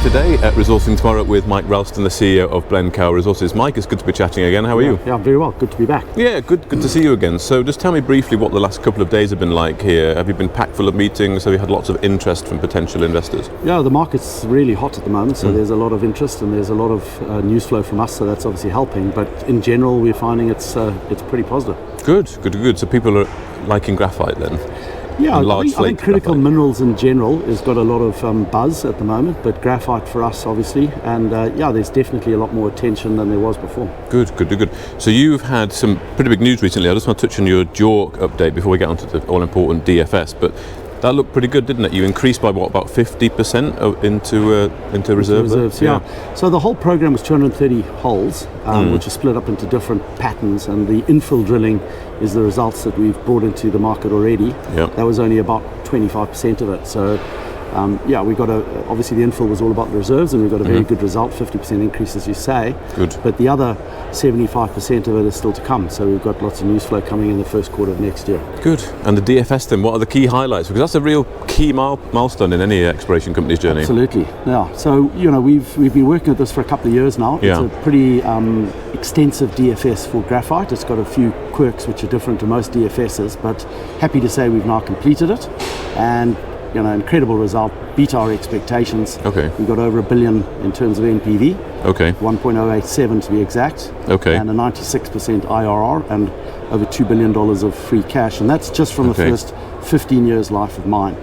here today at Resourcing Tomorrow with Mike Ralston, the CEO of Blencowe Resources. Mike, it's good to be chatting again. How are you? Yeah, very well. Good to be back. Yeah, good to see you again. So just tell me briefly what the last couple of days have been like here. Have you been packed full of meetings? Have you had lots of interest from potential investors? Yeah, the market's really hot at the moment, so there's a lot of interest and there's a lot of news flow from us, so that's obviously helping. But in general, we're finding it's pretty positive. Good. So people are liking graphite then? Yeah, I think critical graphite. Minerals in general has got a lot of buzz at the moment, but graphite for us obviously, and there's definitely a lot more attention than there was before. Good. So you've had some pretty big news recently. I just want to touch on your JORC update before we get onto the all-important DFS, but that looked pretty good, didn't it? You increased by about 50% into reserves? Yeah. So the whole program was 230 holes, which are split up into different patterns, and the infill drilling is the results that we've brought into the market already. Yep. That was only about 25% of it. So we got obviously the infill was all about the reserves, and we got a very good result, 50% increase as you say. Good. But the other 75% of it is still to come. So we've got lots of news flow coming in the first quarter of next year. Good. And the DFS then, what are the key highlights? Because that's a real key milestone in any exploration company's journey. Absolutely. Yeah. So we've been working at this for a couple of years now. Yeah. It's a pretty extensive DFS for graphite. It's got a few quirks which are different to most DFSs, but happy to say we've now completed it, and incredible result, beat our expectations. Okay. We got over $1 billion in terms of NPV. Okay. 1.087 to be exact. Okay. And a 96% IRR and over $2 billion of free cash, and that's just from the first 15 years life of mine.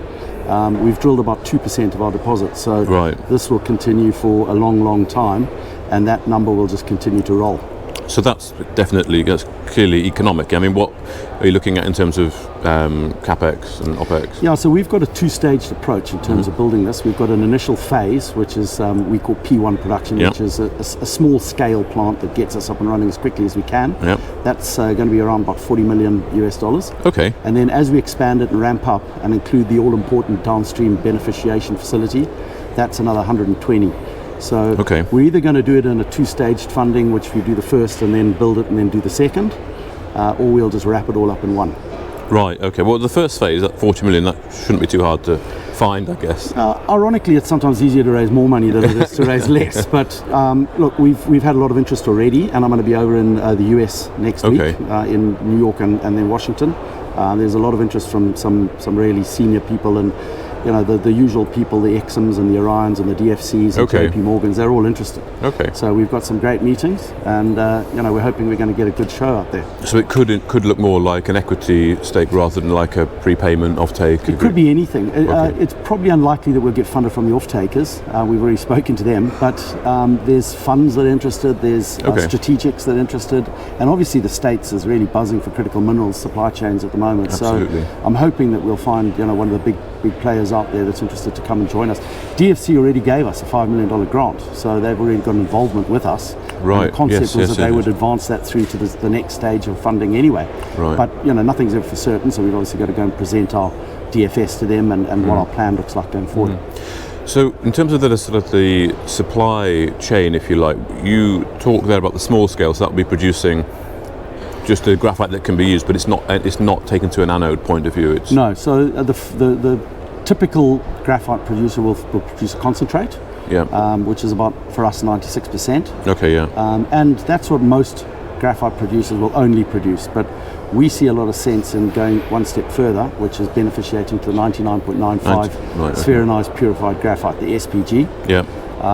We've drilled about 2% of our deposits, so this will continue for a long time, and that number will just continue to roll. So that's clearly economic. I mean, what are you looking at in terms of capex and opex? Yeah, so we've got a two-staged approach in terms of building this. We've got an initial phase, which is we call P1 production, which is a small-scale plant that gets us up and running as quickly as we can. Yep. That's going to be around about $40 million US. Okay. And then as we expand it and ramp up and include the all-important downstream beneficiation facility, that's another 120. So we're either going to do it in a two-staged funding, which we do the first and then build it and then do the second, or we'll just wrap it all up in one. Right, okay. Well, the first phase, that 40 million, that shouldn't be too hard to find, I guess. Ironically, it's sometimes easier to raise more money than it is to raise less. But look, we've had a lot of interest already, and I'm going to be over in the US next week, in New York and then Washington. There's a lot of interest from some really senior people, and the usual people, the Exums and the Orions and the DFCs and JP Morgans, they're all interested. Okay. So we've got some great meetings, and we're hoping we're going to get a good show out there. So it could look more like an equity stake rather than like a prepayment offtake. It could be anything. It's probably unlikely that we'll get funded from the off-takers. We've already spoken to them, but there's funds that are interested, there's strategics that are interested, and obviously the States is really buzzing for critical minerals supply chains at the moment. Absolutely. So I'm hoping that we'll find one of the big players out there that's interested to come and join us. DFC already gave us a $5 million grant, so they've already got involvement with us. Right. And the concept was that they would advance that through to the next stage of funding anyway. Right. But nothing's ever for certain, so we've obviously got to go and present our DFS to them and what our plan looks like going forward. So in terms of the sort of the supply chain, if you like, you talk there about the small scale, so that will be producing just a graphite that can be used, but it's not taken to an anode point of view. No. So the typical graphite producer will produce a concentrate, which is about, for us, 96%. Okay, yeah. And that's what most graphite producers will only produce. But we see a lot of sense in going one step further, which is beneficiating to the 99.95 spheronized purified graphite, the SPG. Yeah.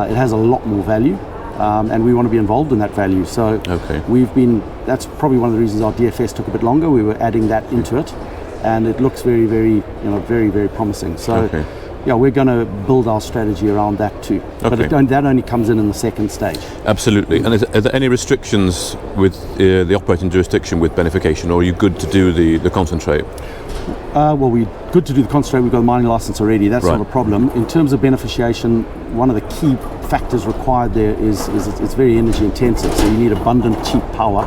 It has a lot more value. And we want to be involved in that value. So that's probably one of the reasons our DFS took a bit longer. We were adding that into it, and it looks very, very, very promising. So we're going to build our strategy around that too. But that only comes in the second stage. Absolutely. And are there any restrictions with the operating jurisdiction with beneficiation, or are you good to do the concentrate? Well, we're good to do the concentrate. We've got a mining license already. That's not a problem. In terms of beneficiation, one of the key factors required there is it's very energy intensive. So you need abundant, cheap power,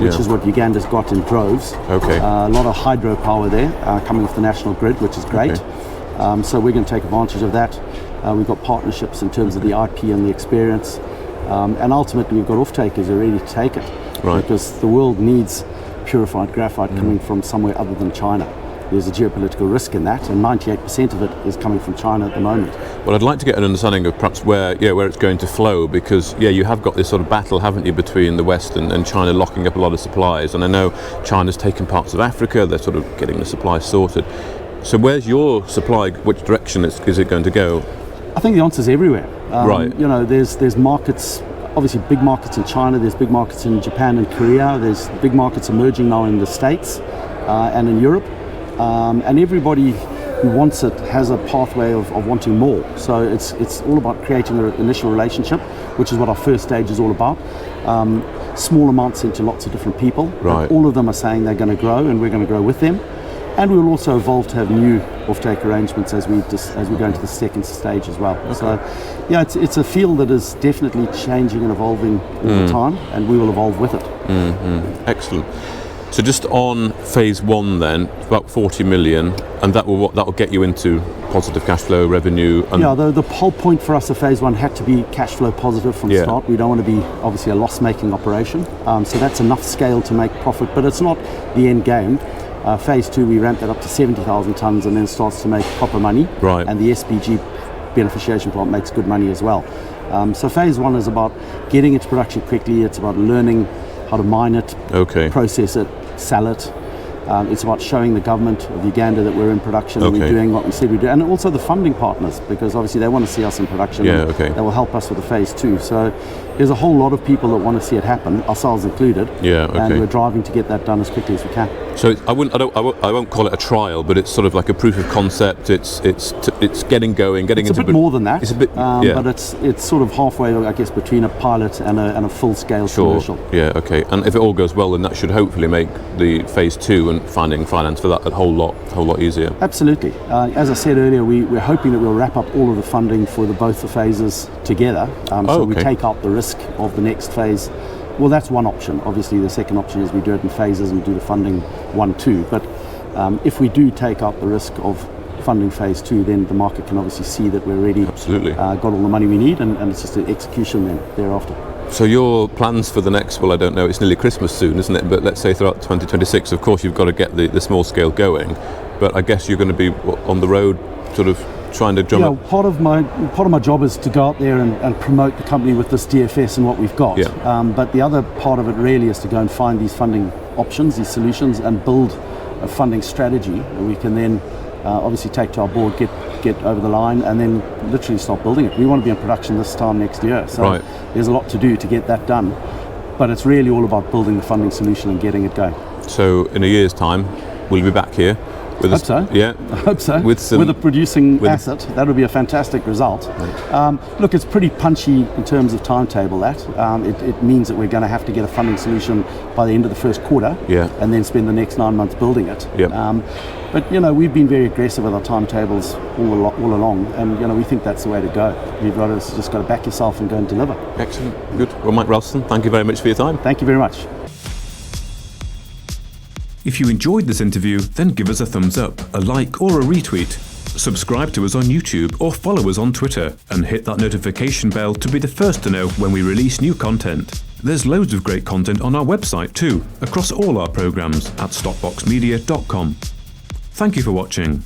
which is what Uganda's got in droves. Okay. A lot of hydropower there coming off the national grid, which is great. So we're going to take advantage of that. We've got partnerships in terms of the IP and the experience. And ultimately, we've got off-takers who are ready to take it. Because the world needs purified graphite coming from somewhere other than China. there's a geopolitical risk in that, and 98% of it is coming from China at the moment. Well, I'd like to get an understanding of perhaps where it's going to flow, because you have got this sort of battle, haven't you, between the West and China locking up a lot of supplies, and I know China's taken parts of Africa, they're sort of getting the supply sorted. So where's your supply, which direction is it going to go? I think the answer is everywhere. Right. There's markets, obviously big markets in China, there's big markets in Japan and Korea, there's big markets emerging now in the States and in Europe. And everybody who wants it has a pathway of wanting more. So it's all about creating an initial relationship, which is what our first stage is all about. Small amounts into lots of different people. Right. All of them are saying they're going to grow, and we're going to grow with them. And we will also evolve to have new offtake arrangements as we go into the second stage as well. Okay. So, it's a field that is definitely changing and evolving all the time, and we will evolve with it. Mm-hmm. Excellent. So just on phase one then, about 40 million, and that will get you into positive cash flow, revenue? And the whole point for us of phase one had to be cash flow positive from the start. We don't want to be obviously a loss-making operation. So that's enough scale to make profit, but it's not the end game. Phase two, we ramped that up to 70,000 tonnes and then starts to make proper money. Right. And the SBG beneficiation plant makes good money as well. So phase one is about getting into production quickly. It's about learning how to mine it, process it, sell it. It's about showing the government of Uganda that we're in production and we're doing what we said we do. And also the funding partners, because obviously they want to see us in production. They will help us with the phase two. So there's a whole lot of people that want to see it happen, ourselves included. And we're driving to get that done as quickly as we can. So I won't call it a trial, but it's sort of like a proof of concept. It's getting going, getting into. It's a bit more than that. It's a bit, but it's sort of halfway, I guess, between a pilot and a full-scale commercial. And if it all goes well, then that should hopefully make the phase two and finding finance for that a whole lot easier. Absolutely. As I said earlier, we're hoping that we'll wrap up all of the funding for both the phases together. We take out the risk of the next phase. Well, that's one option. Obviously, the second option is we do it in phases and do the funding 1, 2. But if we do take out the risk of funding phase two, then the market can obviously see that we're ready. Absolutely. Got all the money we need, and it's just the execution then thereafter. So your plans for the next, I don't know, it's nearly Christmas soon, isn't it? But let's say throughout 2026, of course, you've got to get the small scale going. But I guess you're going to be on the road sort of trying to drum up. Part of my job is to go out there and promote the company with this DFS and what we've got. But the other part of it really is to go and find these funding options, these solutions, and build a funding strategy that we can then obviously take to our board, get over the line, and then literally start building it. We want to be in production this time next year, so there's a lot to do to get that done. But it's really all about building the funding solution and getting it going. So in a year's time, we'll be back here. I hope so. Yeah, I hope so. With a producing asset, that would be a fantastic result. Look, it's pretty punchy in terms of timetable. It means that we're going to have to get a funding solution by the end of the first quarter, and then spend the next 9 months building it. But we've been very aggressive with our timetables all along, and we think that's the way to go. You've just got to back yourself and go and deliver. Excellent, good. Well, Mike Ralston, thank you very much for your time. Thank you very much. If you enjoyed this interview, then give us a thumbs up, a like or a retweet. Subscribe to us on YouTube or follow us on Twitter, and hit that notification bell to be the first to know when we release new content. There's loads of great content on our website too, across all our programs at stockboxmedia.com. Thank you for watching.